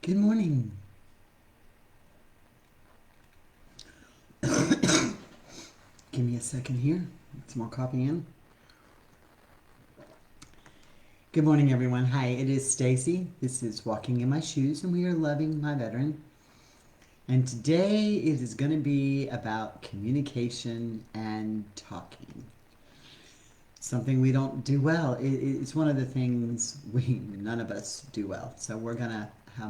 Good morning. Give me a second here. Get some more coffee in. Good morning, everyone. Hi, it is Stacy. This is Walking in My Shoes, and we are loving my veteran. And today it is going to be about communication and talking. Something we don't do well. It's one of the things none of us do well. So we're going to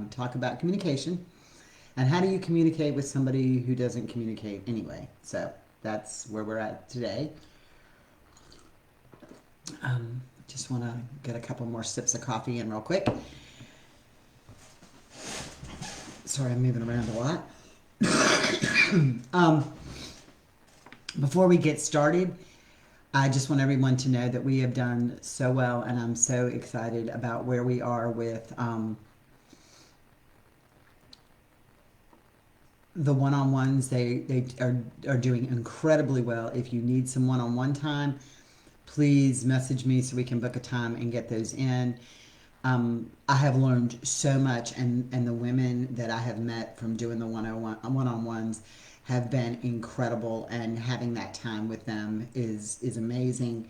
talk about communication and how do you communicate with somebody who doesn't communicate anyway. So that's where we're at today. Just want to get a couple more sips of coffee in real quick. Sorry, I'm moving around a lot. Before we get started, I just want everyone to know that we have done so well, and I'm so excited about where we are with the one-on-ones. They are doing incredibly well. If you need some one-on-one time, please message me so we can book a time and get those in. I have learned so much, and the women that I have met from doing the one-on-ones have been incredible, and having that time with them is amazing.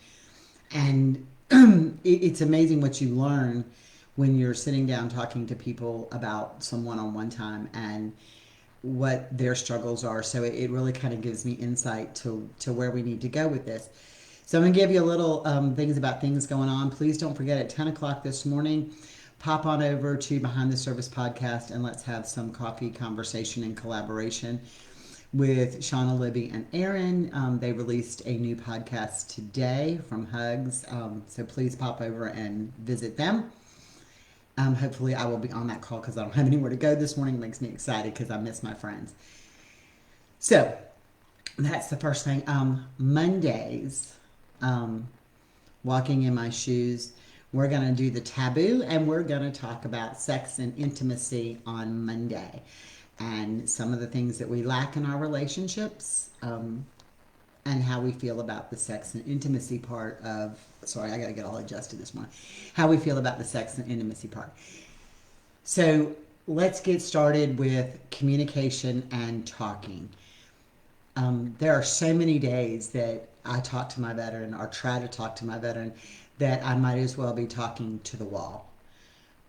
And it's amazing what you learn when you're sitting down talking to people about some one-on-one time and what their struggles are. So it really kind of gives me insight to where we need to go with this. So I'm going to give you a little things about things going on. Please don't forget at 10 o'clock this morning, pop on over to Behind the Service podcast and let's have some coffee conversation and collaboration with Shauna, Libby, and Aaron. They released a new podcast today from Hugs. So please pop over and visit them. Hopefully I will be on that call because I don't have anywhere to go this morning. It makes me excited because I miss my friends. So that's the first thing. Mondays, Walking in My Shoes, we're going to do the taboo, and we're going to talk about sex and intimacy on Monday and some of the things that we lack in our relationships, and how we feel about the sex and intimacy part of, sorry, I got to get all adjusted this morning, how we feel about the sex and intimacy part. So let's get started with communication and talking. There are so many days that I talk to my veteran or try to talk to my veteran that I might as well be talking to the wall.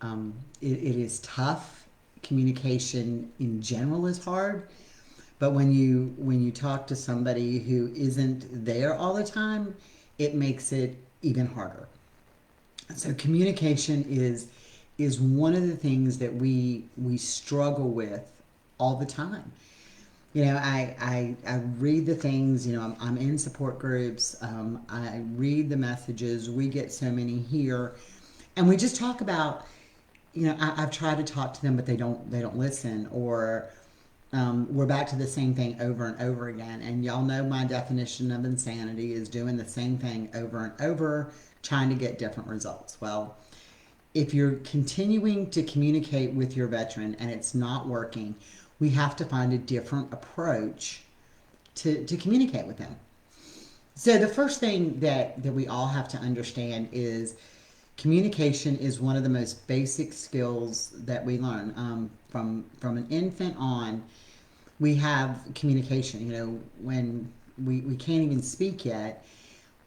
It is tough. Communication in general is hard, but when you talk to somebody who isn't there all the time, it makes it even harder. So communication is one of the things that we struggle with all the time. You know, I read the things, you know, I'm in support groups, I read the messages, we get so many here, and we just talk about, you know, I've tried to talk to them, but they don't listen, or we're back to the same thing over and over again. And y'all know my definition of insanity is doing the same thing over and over, trying to get different results. Well, if you're continuing to communicate with your veteran and it's not working, we have to find a different approach to communicate with them. So the first thing that we all have to understand is communication is one of the most basic skills that we learn. From an infant on, we have communication. You know, when we can't even speak yet,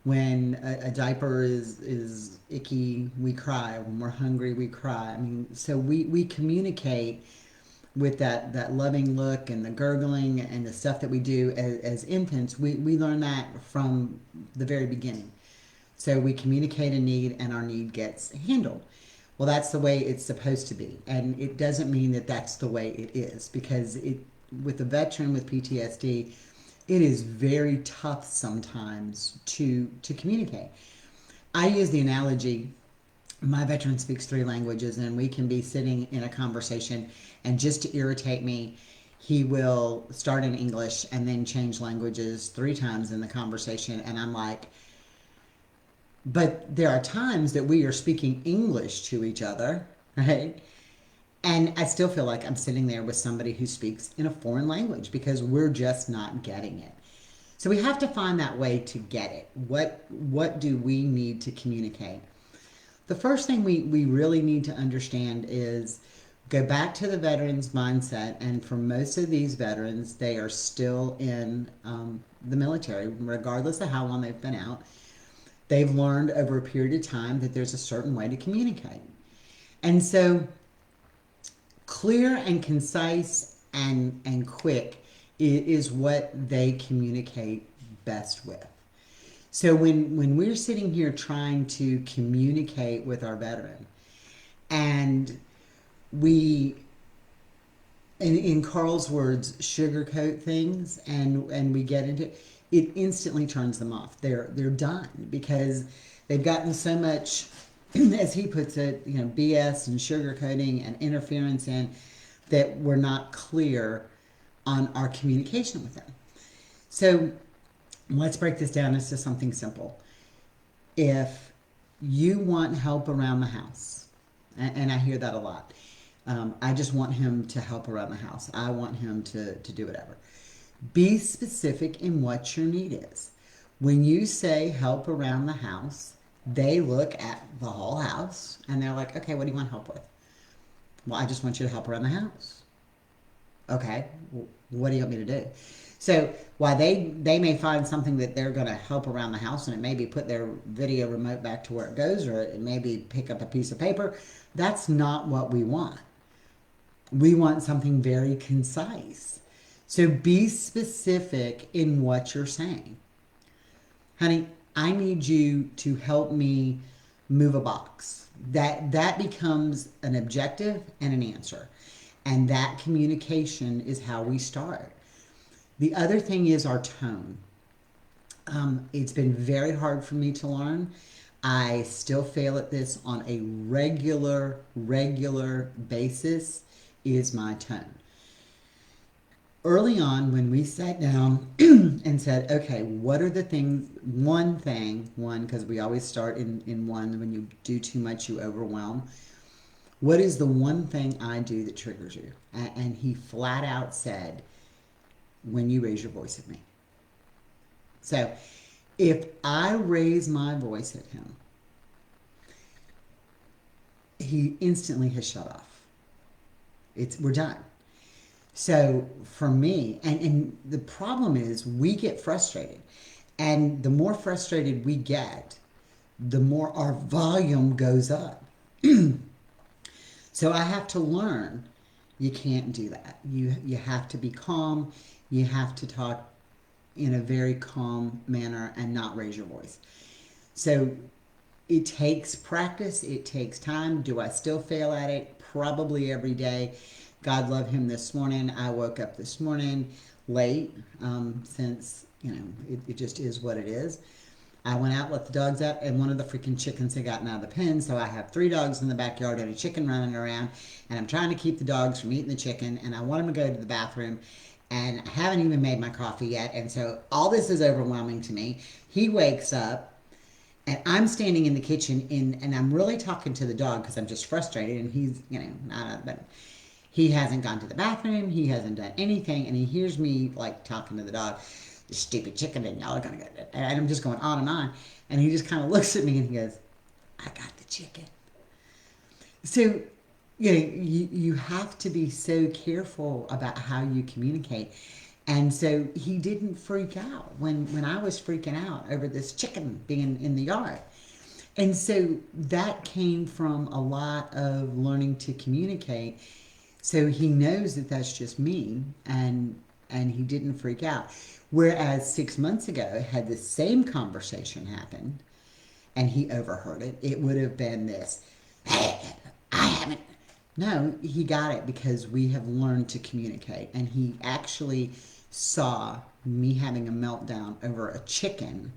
when a diaper is icky, we cry. When we're hungry, we cry. I mean, so we communicate with that loving look and the gurgling and the stuff that we do as infants. We learn that from the very beginning. So we communicate a need and our need gets handled. Well, that's the way it's supposed to be. And it doesn't mean that that's the way it is, because with a veteran with PTSD, it is very tough sometimes to communicate. I use the analogy, my veteran speaks 3 languages, and we can be sitting in a conversation, and just to irritate me, he will start in English and then change languages 3 times in the conversation. And I'm like, but there are times that we are speaking English to each other, right? And I still feel like I'm sitting there with somebody who speaks in a foreign language because we're just not getting it. So we have to find that way to get it. What do we need to communicate? The first thing we really need to understand is Go back to the veterans mindset, and for most of these veterans, they are still in the military, regardless of how long they've been out. They've learned over a period of time that there's a certain way to communicate. And so clear and concise and quick is what they communicate best with. So when we're sitting here trying to communicate with our veteran, and we, in Carl's words, sugarcoat things, and we get into it, it instantly turns them off. They're done because they've gotten so much, as he puts it, BS and sugarcoating and interference in, that we're not clear on our communication with them. So let's break this down into something simple. If you want help around the house, and I hear that a lot, I just want him to help around the house. I want him to do whatever. Be specific in what your need is. When you say help around the house, they look at the whole house and they're like, okay, what do you want help with? Well, I just want you to help around the house. Okay, what do you want me to do? So while they may find something that they're going to help around the house, and it may be put their video remote back to where it goes, or it may be pick up a piece of paper, that's not what we want. We want something very concise. So be specific in what you're saying. Honey, I need you to help me move a box. That becomes an objective and an answer. And that communication is how we start. The other thing is our tone. It's been very hard for me to learn. I still fail at this on a regular basis, is my tone. Early on, when we sat down and said, okay, what are the things, one, because we always start in one, when you do too much, you overwhelm. What is the one thing I do that triggers you? And he flat out said, when you raise your voice at me. So if I raise my voice at him, he instantly has shut off. We're done. So for me, and the problem is we get frustrated. And the more frustrated we get, the more our volume goes up. So I have to learn, you can't do that. You have to be calm. You have to talk in a very calm manner and not raise your voice. So it takes practice. It takes time. Do I still fail at it? Probably every day. God love him this morning. I woke up this morning late, since, it just is what it is. I went out, let the dogs out, and one of the freaking chickens had gotten out of the pen. So I have 3 dogs in the backyard and a chicken running around, and I'm trying to keep the dogs from eating the chicken, and I want them to go to the bathroom, and I haven't even made my coffee yet. And so all this is overwhelming to me. He wakes up, and I'm standing in the kitchen, and I'm really talking to the dog because I'm just frustrated, and he's, but he hasn't gone to the bathroom. He hasn't done anything, and he hears me like talking to the dog. This stupid chicken, and y'all are gonna get it. And I'm just going on and on. And he just kind of looks at me and he goes, I got the chicken. So, you have to be so careful about how you communicate. And so he didn't freak out when I was freaking out over this chicken being in the yard. And so that came from a lot of learning to communicate. So he knows that that's just me, and he didn't freak out. Whereas 6 months ago, had the same conversation happened and he overheard it, it would have been this, hey, I haven't. No, he got it because we have learned to communicate. And he actually saw me having a meltdown over a chicken,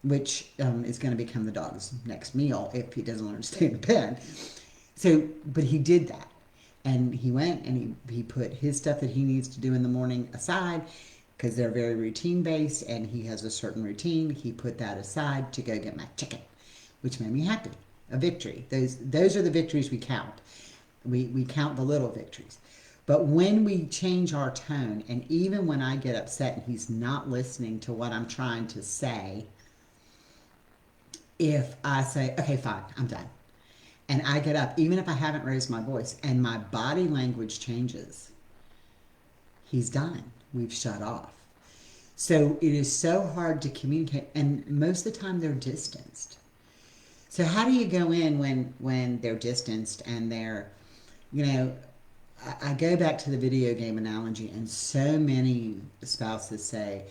which is going to become the dog's next meal if he doesn't learn to stay in the pen. So, but he did that. And he went and he put his stuff that he needs to do in the morning aside, because they're very routine based and he has a certain routine. He put that aside to go get my chicken, which made me happy. A victory. Those are the victories we count. We count the little victories. But when we change our tone, and even when I get upset and he's not listening to what I'm trying to say, if I say, okay, fine, I'm done. and I get up, even if I haven't raised my voice, and my body language changes, he's done. We've shut off. So it is so hard to communicate, and most of the time they're distanced. So how do you go in when they're distanced and they're, you know, I go back to the video game analogy, and so many spouses say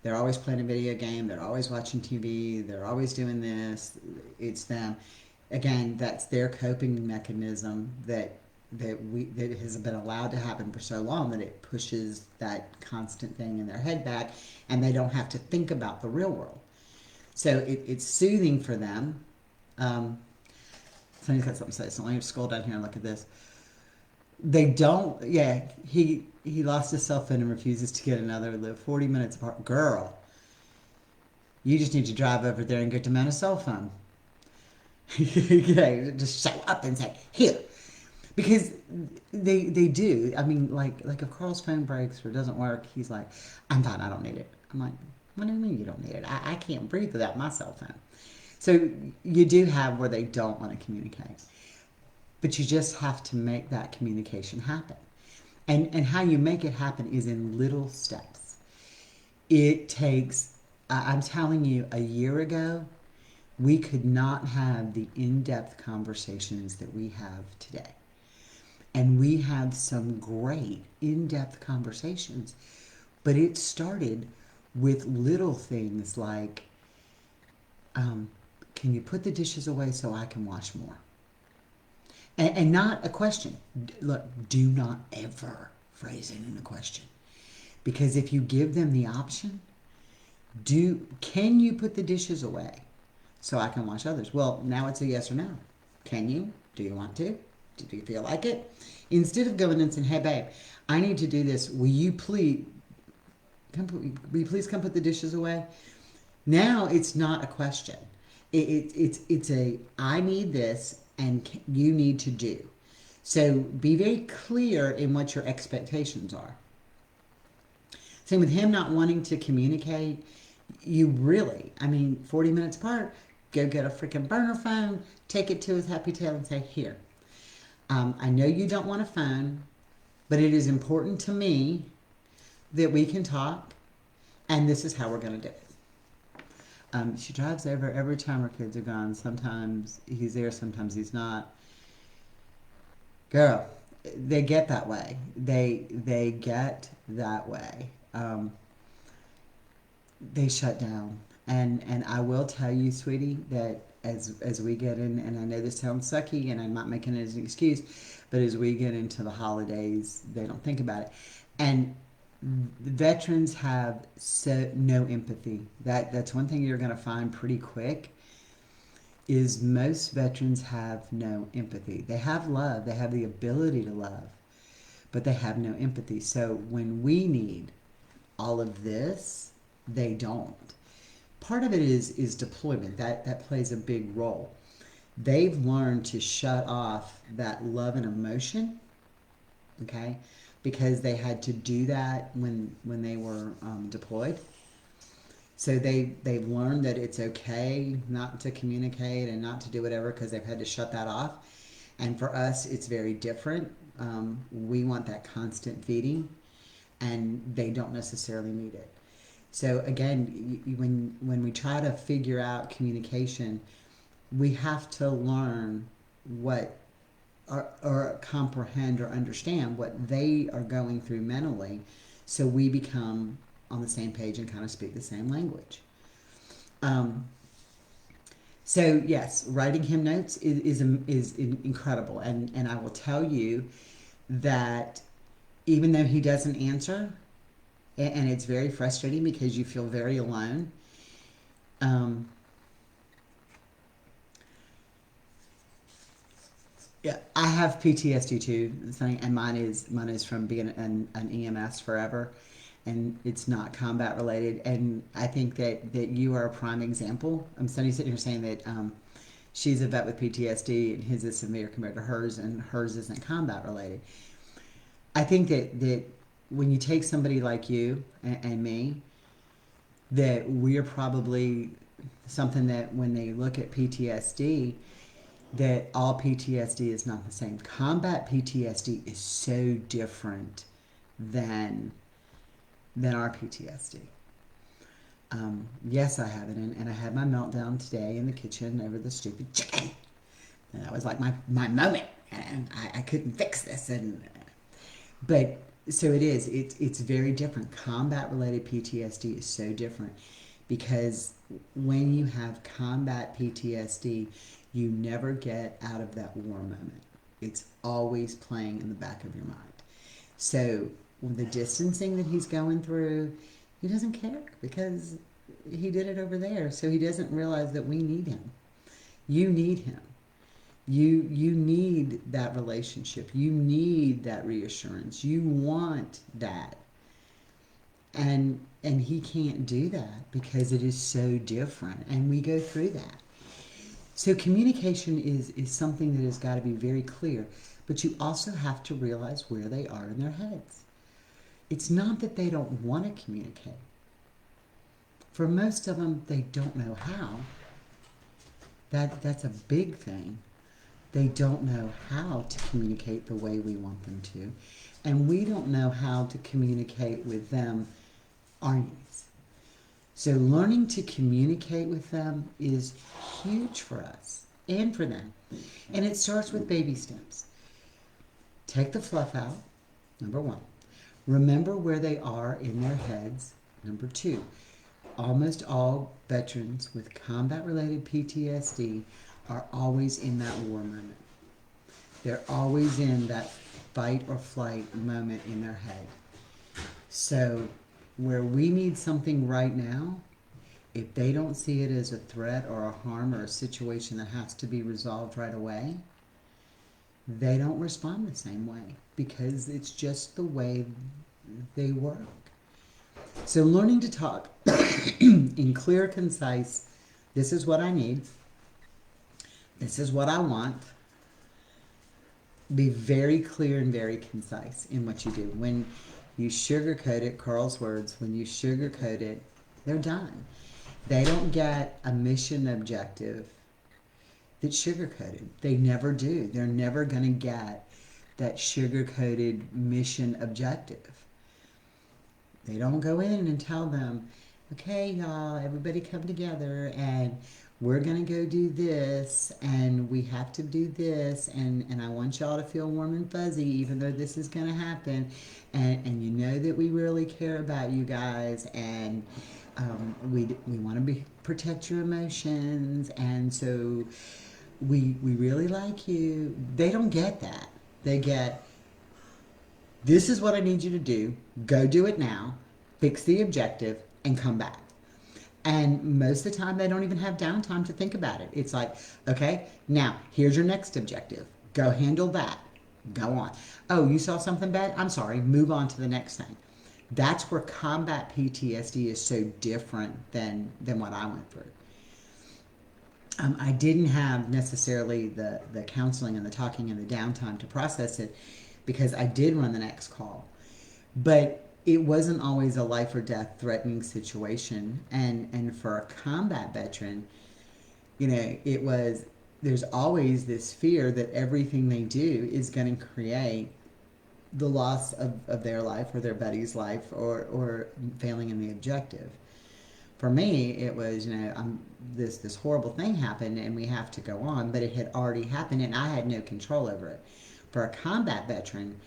they're always playing a video game, they're always watching TV, they're always doing this. It's them. Again, that's their coping mechanism that has been allowed to happen for so long that it pushes that constant thing in their head back, and they don't have to think about the real world. So it's soothing for them. Somebody's got something to say, so let me scroll down here and look at this. They don't, yeah, he lost his cell phone and refuses to get another. Live 40 minutes apart. Girl, you just need to drive over there and get them on a cell phone. Just show up and say, here. Because they do. I mean, like if Carl's phone breaks or doesn't work, he's like, I'm fine, I don't need it. I'm like, what do you mean you don't need it? I can't breathe without my cell phone. So you do have where they don't want to communicate. But you just have to make that communication happen. And how you make it happen is in little steps. It takes, I'm telling you, a year ago, we could not have the in-depth conversations that we have today. And we had some great in-depth conversations, but it started with little things like, can you put the dishes away so I can wash more? And not a question. Look, do not ever phrase it in a question. Because if you give them the option, can you put the dishes away so I can wash others? Well, now it's a yes or no. Can you? Do you want to? Do you feel like it? Instead of going and saying, hey, babe, I need to do this. Will you please come put the dishes away? Now it's not a question. It's a, I need this, and you need to do. So be very clear in what your expectations are. Same with him not wanting to communicate. You really, 40 minutes apart, go get a freaking burner phone, take it to his happy tail and say, here, I know you don't want a phone, but it is important to me that we can talk, and this is how we're going to do it. She drives over every time her kids are gone. Sometimes he's there, sometimes he's not. Girl, they get that way. They get that way. They shut down. And I will tell you, sweetie, that as we get in, and I know this sounds sucky, and I'm not making it as an excuse, but as we get into the holidays, they don't think about it. And veterans have no empathy. That's one thing you're going to find pretty quick, is most veterans have no empathy. They have love. They have the ability to love, but they have no empathy. So when we need all of this, they don't. Part of it is deployment. That plays a big role. They've learned to shut off that love and emotion, okay? Because they had to do that when they were deployed. So they've learned that it's okay not to communicate and not to do whatever because they've had to shut that off. And for us, it's very different. We want that constant feeding, and they don't necessarily need it. So again, when we try to figure out communication, we have to learn what or comprehend or understand what they are going through mentally, so we become on the same page and kind of speak the same language. So yes, writing him notes is incredible, and I will tell you that even though he doesn't answer, and it's very frustrating because you feel very alone. Yeah, I have PTSD too, and mine is from being an EMS forever, and it's not combat related. And I think that you are a prime example. Sunny's sitting here saying that she's a vet with PTSD, and his is severe compared to hers, and hers isn't combat related. I think that when you take somebody like you and me, that we are probably something that when they look at PTSD, that all PTSD is not the same. Combat PTSD is so different than our PTSD. Yes, I have it, and I had my meltdown today in the kitchen over the stupid chicken. And that was like my moment, and I couldn't fix this. But so it is. It's very different. Combat related PTSD is so different because when you have combat PTSD, you never get out of that war moment. It's always playing in the back of your mind. So with the distancing that he's going through, he doesn't care because he did it over there. So he doesn't realize that we need him. You need him. You need that relationship. You need that reassurance. You want that. And he can't do that because it is so different. And we go through that. So communication is something that has got to be very clear. But you also have to realize where they are in their heads. It's not that they don't want to communicate. For most of them, they don't know how. That's a big thing. They don't know how to communicate the way we want them to. And we don't know how to communicate with them our needs. So learning to communicate with them is huge for us and for them. And it starts with baby steps. Take the fluff out, number one. Remember where they are in their heads, number two. Almost all veterans with combat-related PTSD are always in that war moment. They're always in that fight or flight moment in their head. So where we need something right now, if they don't see it as a threat or a harm or a situation that has to be resolved right away, they don't respond the same way because it's just the way they work. So learning to talk in clear, concise, this is what I need, this is what I want. Be very clear and very concise in what you do. When you sugarcoat it, Carl's words, when you sugarcoat it, they're done. They don't get a mission objective that's sugarcoated. They never do. They're never going to get that sugarcoated mission objective. They don't go in and tell them, okay, y'all, everybody come together and we're going to go do this and we have to do this and I want y'all to feel warm and fuzzy even though this is going to happen and you know that we really care about you guys and we want to protect your emotions and so we really like you. They don't get that. They get, this is what I need you to do. Go do it now. Fix the objective and come back. And most of the time, they don't even have downtime to think about it. It's like, okay, now here's your next objective. Go handle that. Go on. Oh, you saw something bad? I'm sorry. Move on to the next thing. That's where combat PTSD is so different than what I went through. I didn't have necessarily the counseling and the talking and the downtime to process it because I did run the next call. But it wasn't always a life or death threatening situation. And for a combat veteran, you know, there's always this fear that everything they do is going to create the loss of their life or their buddy's life or failing in the objective. For me, it was, you know, this horrible thing happened and we have to go on, but it had already happened and I had no control over it. For a combat veteran,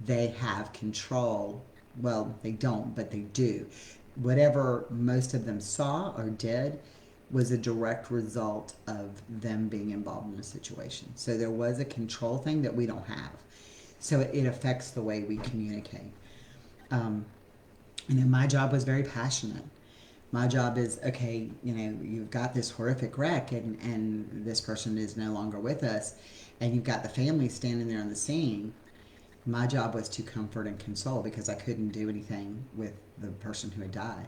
they have control. Well, they don't, but they do. Whatever most of them saw or did was a direct result of them being involved in a situation. So there was a control thing that we don't have. So it affects the way we communicate. And then my job was very passionate. My job is, okay, you know, you've got this horrific wreck and this person is no longer with us and you've got the family standing there on the scene. My job was to comfort and console because I couldn't do anything with the person who had died.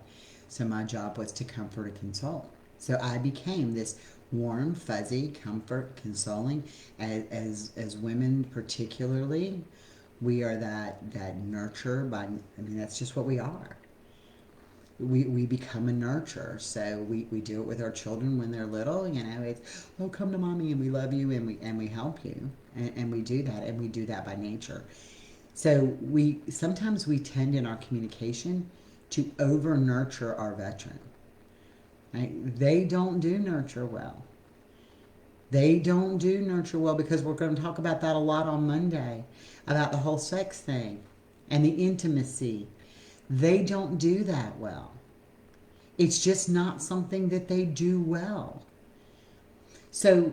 So my job was to comfort and console. So I became this warm, fuzzy, comfort, consoling. As women particularly, we are that nurture by, I mean, that's just what we are. we become a nurturer. So we do it with our children when they're little. It's, oh, come to mommy and we love you and we help you, and we do that, and we do that by nature. So we sometimes we tend in our communication to over nurture our veteran. Right? They don't do nurture well. They don't do nurture well because we're going to talk about that a lot on Monday, about the whole sex thing and the intimacy. They don't do that well. It's just not something that they do well. So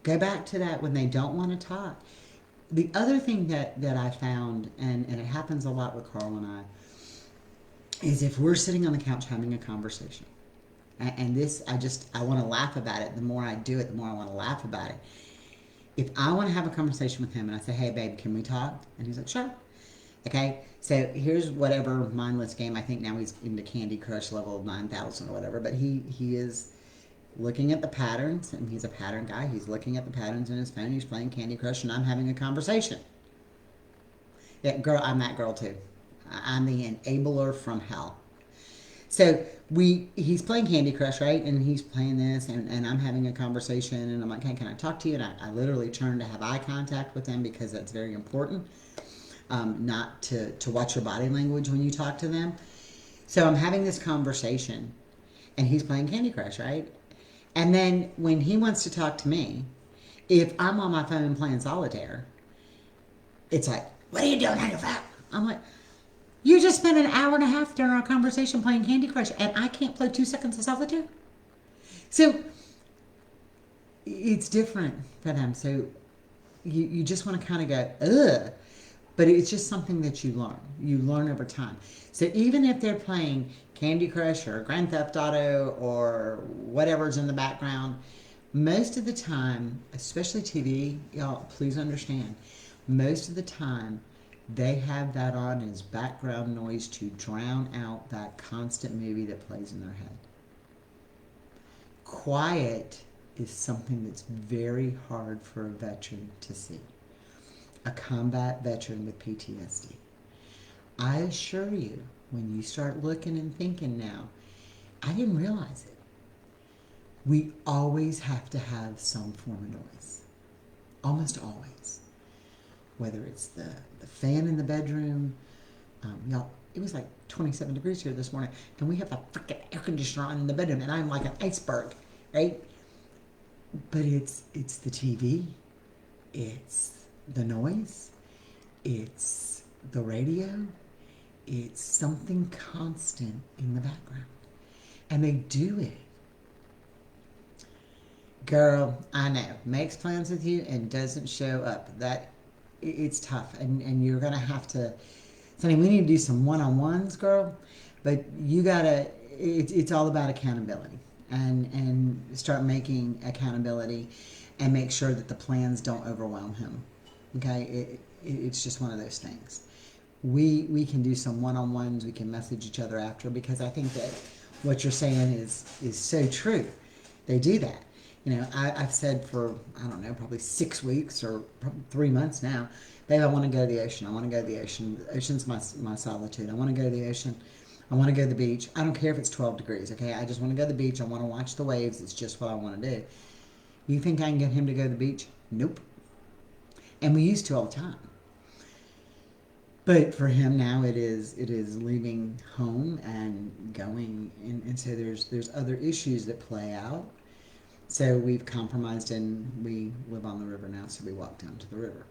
go back to that when they don't want to talk. The other thing that I found, and it happens a lot with Carl and I, is if we're sitting on the couch having a conversation, and this, I want to laugh about it. The more I do it, the more I want to laugh about it. If I want to have a conversation with him and I say, hey, babe, can we talk? And he's like, sure. Okay, so here's whatever mindless game. I think now he's into Candy Crush level 9,000 or whatever, but he is looking at the patterns, and he's a pattern guy. He's looking at the patterns in his phone. He's playing Candy Crush, and I'm having a conversation. Yeah, girl, I'm that girl too. I'm the enabler from hell. So he's playing Candy Crush, right? And he's playing this, and I'm having a conversation, and I'm like, hey, can I talk to you? And I literally turn to have eye contact with him because that's very important. Not to watch your body language when you talk to them. So I'm having this conversation, and he's playing Candy Crush, right? And then when he wants to talk to me, if I'm on my phone playing solitaire, it's like, what are you doing on your phone? I'm like, you just spent an hour and a half during our conversation playing Candy Crush, and I can't play 2 seconds of solitaire? So it's different for them. So you just want to kind of go, ugh. But it's just something that you learn. You learn over time. So even if they're playing Candy Crush or Grand Theft Auto or whatever's in the background, most of the time, especially TV, y'all, please understand, most of the time they have that on as background noise to drown out that constant movie that plays in their head. Quiet is something that's very hard for a veteran to see. A combat veteran with PTSD. I assure you, when you start looking and thinking now, I didn't realize it. We always have to have some form of noise. Almost always. Whether it's the fan in the bedroom. Y'all, it was like 27 degrees here this morning, and we have a freaking air conditioner on in the bedroom, and I'm like an iceberg, right? But it's the TV. It's the noise. It's the radio. It's something constant in the background. And they do it. Girl, I know, makes plans with you and doesn't show up. It's tough, and you're gonna have to, Sonny, we need to do some one-on-ones, girl, but you gotta, it's all about accountability, and start making accountability and make sure that the plans don't overwhelm him. Okay, it's just one of those things. We can do some one-on-ones. We can message each other after, because I think that what you're saying is so true. They do that. I've said for, I don't know, probably 6 weeks or 3 months now, babe, I want to go to the ocean. I want to go to the ocean. The ocean's my solitude. I want to go to the ocean. I want to go to the beach. I don't care if it's 12 degrees, okay? I just want to go to the beach. I want to watch the waves. It's just what I want to do. You think I can get him to go to the beach? Nope. And we used to all the time. But for him now, it is leaving home and going, and so there's other issues that play out. So we've compromised, and we live on the river now, so we walk down to the river.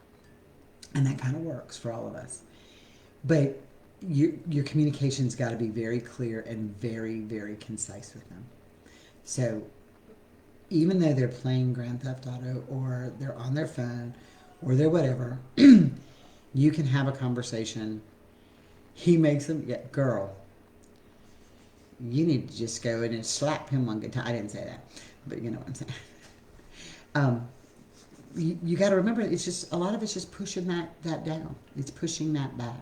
And that kind of works for all of us. But your communication's got to be very clear and very, very concise with them. So even though they're playing Grand Theft Auto, or they're on their phone, or they're whatever, you can have a conversation. He makes them, yeah, girl, you need to just go in and slap him one good time. I didn't say that, but you know what I'm saying. You got to remember, it's just, a lot of it's just pushing that down. It's pushing that back.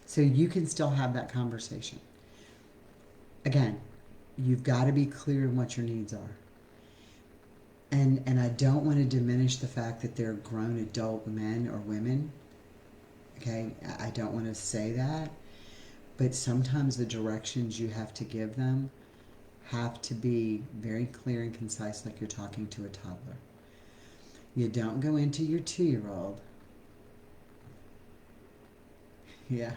So you can still have that conversation. Again, you've got to be clear in what your needs are. And I don't want to diminish the fact that they're grown adult men or women. Okay, I don't want to say that. But sometimes the directions you have to give them have to be very clear and concise, like you're talking to a toddler. You don't go into your 2-year-old. Yeah.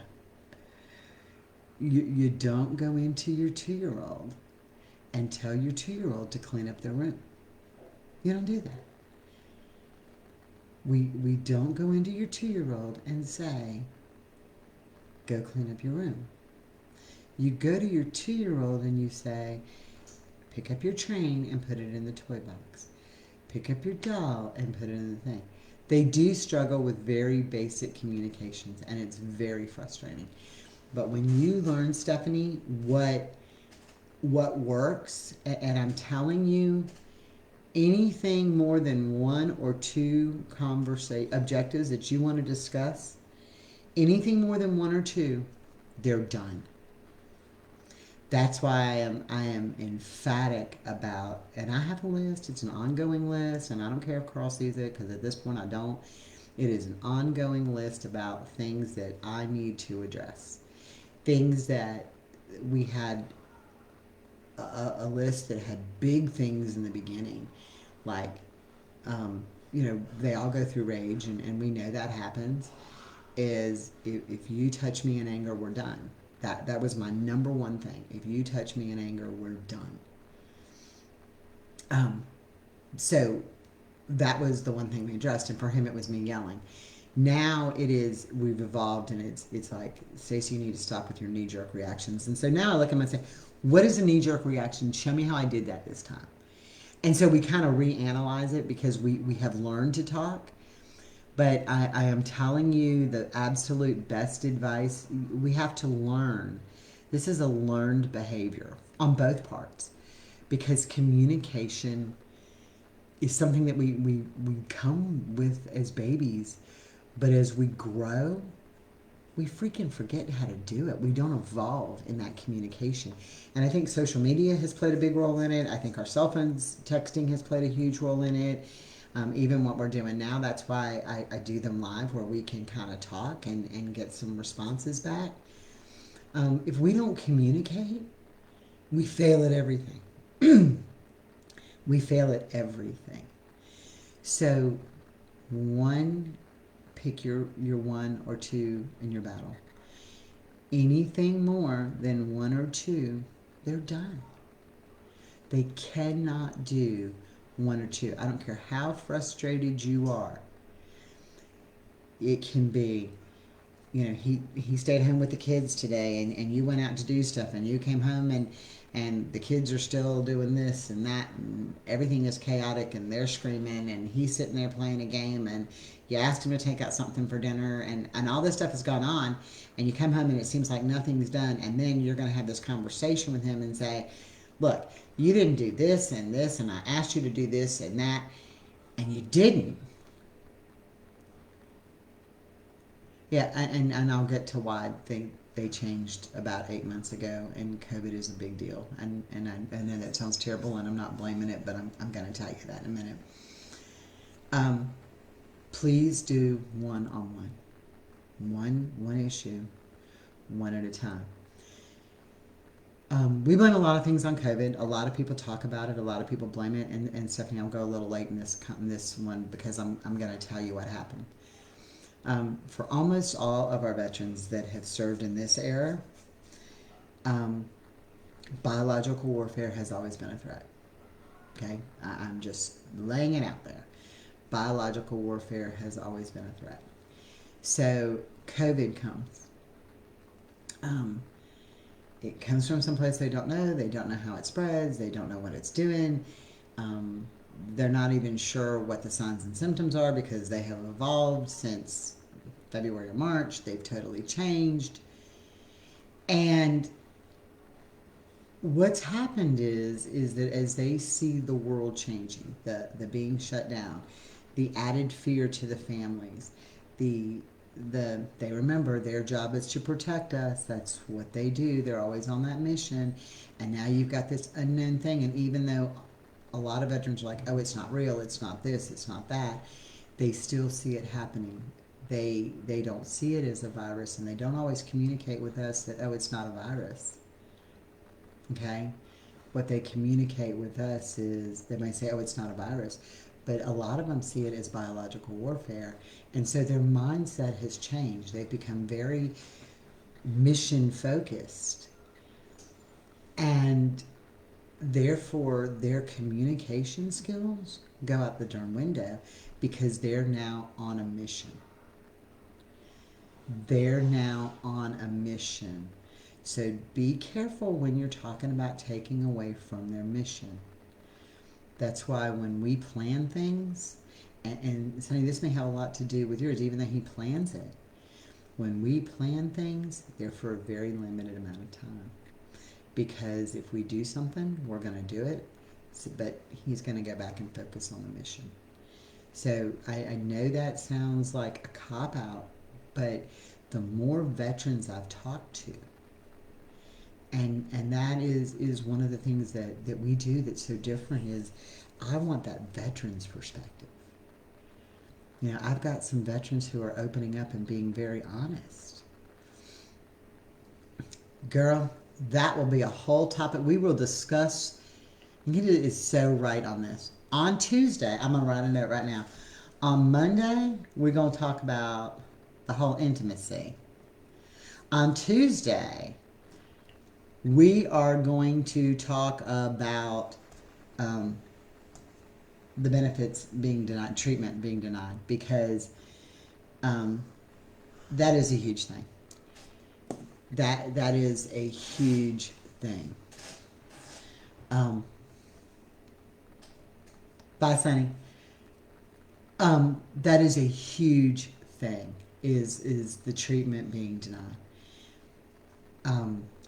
You don't go into your 2-year-old and tell your 2-year-old to clean up their room. You don't do that. We don't go into your 2-year-old and say, go clean up your room. You go to your 2-year-old and you say, pick up your train and put it in the toy box. Pick up your doll and put it in the thing. They do struggle with very basic communications, and it's very frustrating. But when you learn, Stephanie, what works, and I'm telling you, anything more than one or two objectives that you want to discuss, anything more than one or two, they're done. That's why I am emphatic about, and I have a list. It's an ongoing list, and I don't care if Carl sees it, because at this point I don't. It is an ongoing list about things that I need to address. Things that we had a list that had big things in the beginning, like, they all go through rage, and we know that happens. Is if you touch me in anger, we're done. That was my number one thing. If you touch me in anger, we're done. So that was the one thing we addressed, and for him it was me yelling. Now we've evolved, and it's like, Stacey, you need to stop with your knee-jerk reactions. And so now I look at him and say, what is a knee-jerk reaction? Show me how I did that this time. And so we kind of reanalyze it, because we have learned to talk. But I am telling you the absolute best advice. We have to learn. This is a learned behavior on both parts, because communication is something that we come with as babies. But as we grow, we freaking forget how to do it. We don't evolve in that communication. And I think social media has played a big role in it. I think our cell phones texting has played a huge role in it. Even what we're doing now, that's why I do them live, where we can kind of talk and get some responses back. If we don't communicate, we fail at everything. We fail at everything. So, pick your one or two in your battle. Anything more than one or two, they're done. They cannot do one or two. I don't care how frustrated you are. It can be, he stayed home with the kids today, and you went out to do stuff, and you came home, and the kids are still doing this and that, and everything is chaotic, and they're screaming, and he's sitting there playing a game, and you asked him to take out something for dinner, and all this stuff has gone on, and you come home and it seems like nothing's done, and then you're going to have this conversation with him and say, look, you didn't do this, and I asked you to do this and that, and you didn't. Yeah, and I'll get to why they changed about 8 months ago, and COVID is a big deal. And I know that sounds terrible, and I'm not blaming it, but I'm going to tell you that in a minute. Please do one-on-one. One issue, one at a time. We blame a lot of things on COVID. A lot of people talk about it. A lot of people blame it. And Stephanie, I'll go a little late in this one, because I'm going to tell you what happened. For almost all of our veterans that have served in this era, biological warfare has always been a threat. Okay? I'm just laying it out there. Biological warfare has always been a threat. So COVID comes. It comes from someplace they don't know. They don't know how it spreads. They don't know what it's doing. They're not even sure what the signs and symptoms are, because they have evolved since February or March. They've totally changed. And what's happened is that as they see the world changing, the being shut down, the added fear to the families, they remember their job is to protect us. That's what they do. They're always on that mission. And now you've got this unknown thing. And even though a lot of veterans are like, oh, it's not real, it's not this, it's not that, they still see it happening. they don't see it as a virus, and they don't always communicate with us that, oh, it's not a virus. Okay? What they communicate with us is they may say, oh, it's not a virus, but a lot of them see it as biological warfare. And so their mindset has changed. They've become very mission focused. And therefore, their communication skills go out the darn window because they're now on a mission. They're now on a mission. So be careful when you're talking about taking away from their mission. That's why when we plan things, and Sonny, this may have a lot to do with yours, even though he plans it. When we plan things, they're for a very limited amount of time. Because if we do something, we're going to do it, but he's going to go back and focus on the mission. So I know that sounds like a cop-out, but the more veterans I've talked to, and that is one of the things that we do that's so different is I want that veteran's perspective. You know, I've got some veterans who are opening up and being very honest. Girl, that will be a whole topic. We will discuss. Nita is so right on this. On Tuesday, I'm going to write a note right now. On Monday, we're going to talk about the whole intimacy. On Tuesday, we are going to talk about the benefits being denied, treatment being denied, because that is a huge thing. That is a huge thing. Bye, Sonny. That is a huge thing. Is the treatment being denied?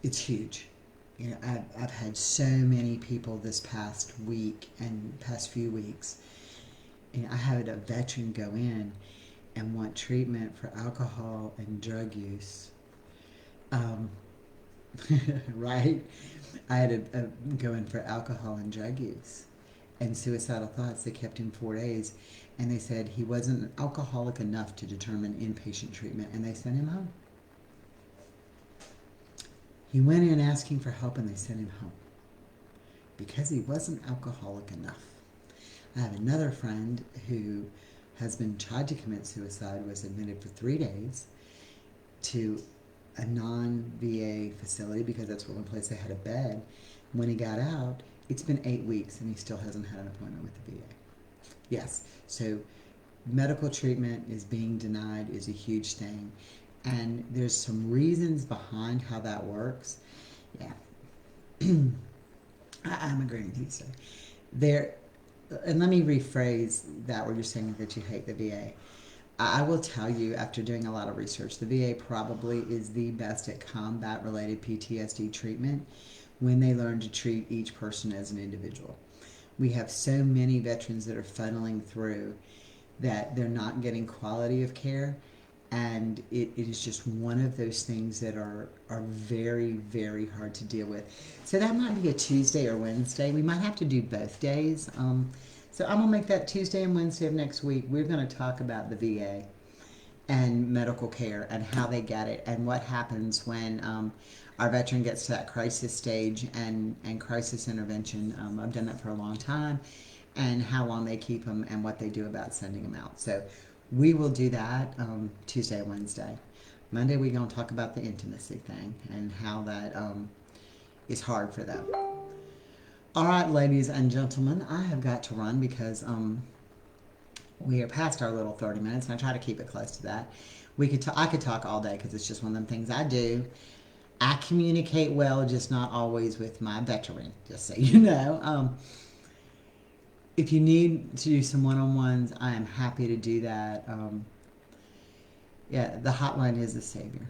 It's huge. You know, I've had so many people this past week and past few weeks. And I had a veteran go in and want treatment for alcohol and drug use. Right? I had to go in for alcohol and drug use and suicidal thoughts. They kept him 4 days, and they said he wasn't alcoholic enough to determine inpatient treatment, and they sent him home. He went in asking for help, and they sent him home because he wasn't alcoholic enough. I have another friend who has been tried to commit suicide, was admitted for 3 days to a non-VA facility because that's the only place they had a bed. When he got out, it's been 8 weeks and he still hasn't had an appointment with the VA. Yes, so medical treatment is being denied is a huge thing. And there's some reasons behind how that works. Yeah. I'm agreeing with you, sir. And let me rephrase that where you're saying that you hate the VA. I will tell you, after doing a lot of research, the VA probably is the best at combat-related PTSD treatment when they learn to treat each person as an individual. We have so many veterans that are funneling through that they're not getting quality of care, and it is just one of those things that are very, very hard to deal with. So that might be a Tuesday or Wednesday. We might have to do both days. So I'm going to make that Tuesday and Wednesday of next week. We're going to talk about the VA and medical care and how they get it and what happens when our veteran gets to that crisis stage and crisis intervention. I've done that for a long time, and how long they keep them and what they do about sending them out. So we will do that Tuesday and Wednesday. Monday we're going to talk about the intimacy thing and how that is hard for them. All right, ladies and gentlemen, I have got to run because we are past our little 30 minutes, and I try to keep it close to that. I could talk all day because it's just one of them things I do. I communicate well, just not always with my veteran, just so you know. If you need to do some one-on-ones, I am happy to do that. Yeah, the hotline is a savior.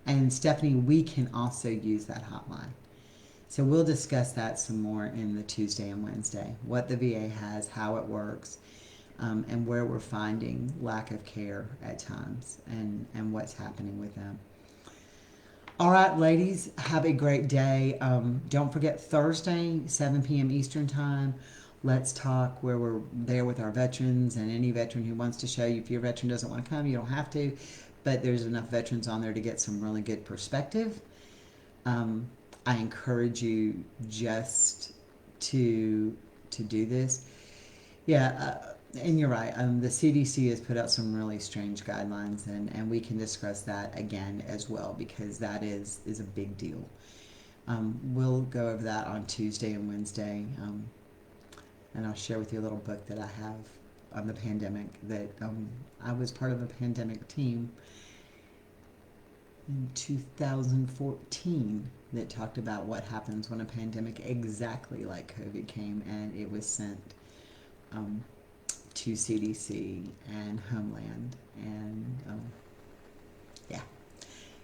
And Stephanie, we can also use that hotline. So we'll discuss that some more in the Tuesday and Wednesday, what the VA has, how it works, and where we're finding lack of care at times and what's happening with them. All right, ladies, have a great day. Don't forget Thursday, 7 p.m. Eastern Time, Let's Talk, where we're there with our veterans and any veteran who wants to show you. If your veteran doesn't want to come, you don't have to, but there's enough veterans on there to get some really good perspective. Um, I encourage you just to do this. Yeah, and you're right. The CDC has put out some really strange guidelines, and we can discuss that again as well because that is a big deal. We'll go over that on Tuesday and Wednesday, and I'll share with you a little book that I have on the pandemic that I was part of a pandemic team in 2014 that talked about what happens when a pandemic exactly like COVID came, and it was sent um, to CDC and Homeland and yeah,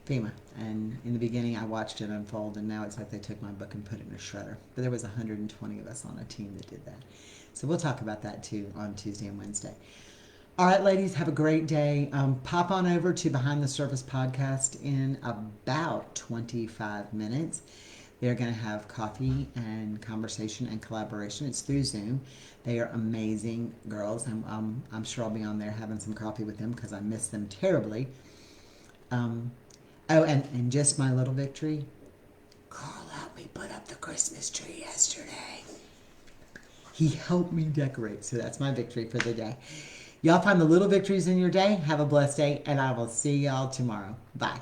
FEMA. And in the beginning, I watched it unfold, and now it's like they took my book and put it in a shredder. But there was 120 of us on a team that did that. So we'll talk about that too on Tuesday and Wednesday. All right, ladies, have a great day. Pop on over to Behind the Surface podcast in about 25 minutes. They're going to have coffee and conversation and collaboration. It's through Zoom. They are amazing girls. I'm sure I'll be on there having some coffee with them because I miss them terribly. Oh, and just my little victory. Carl helped me put up the Christmas tree yesterday. He helped me decorate, so that's my victory for the day. Y'all find the little victories in your day. Have a blessed day, and I will see y'all tomorrow. Bye.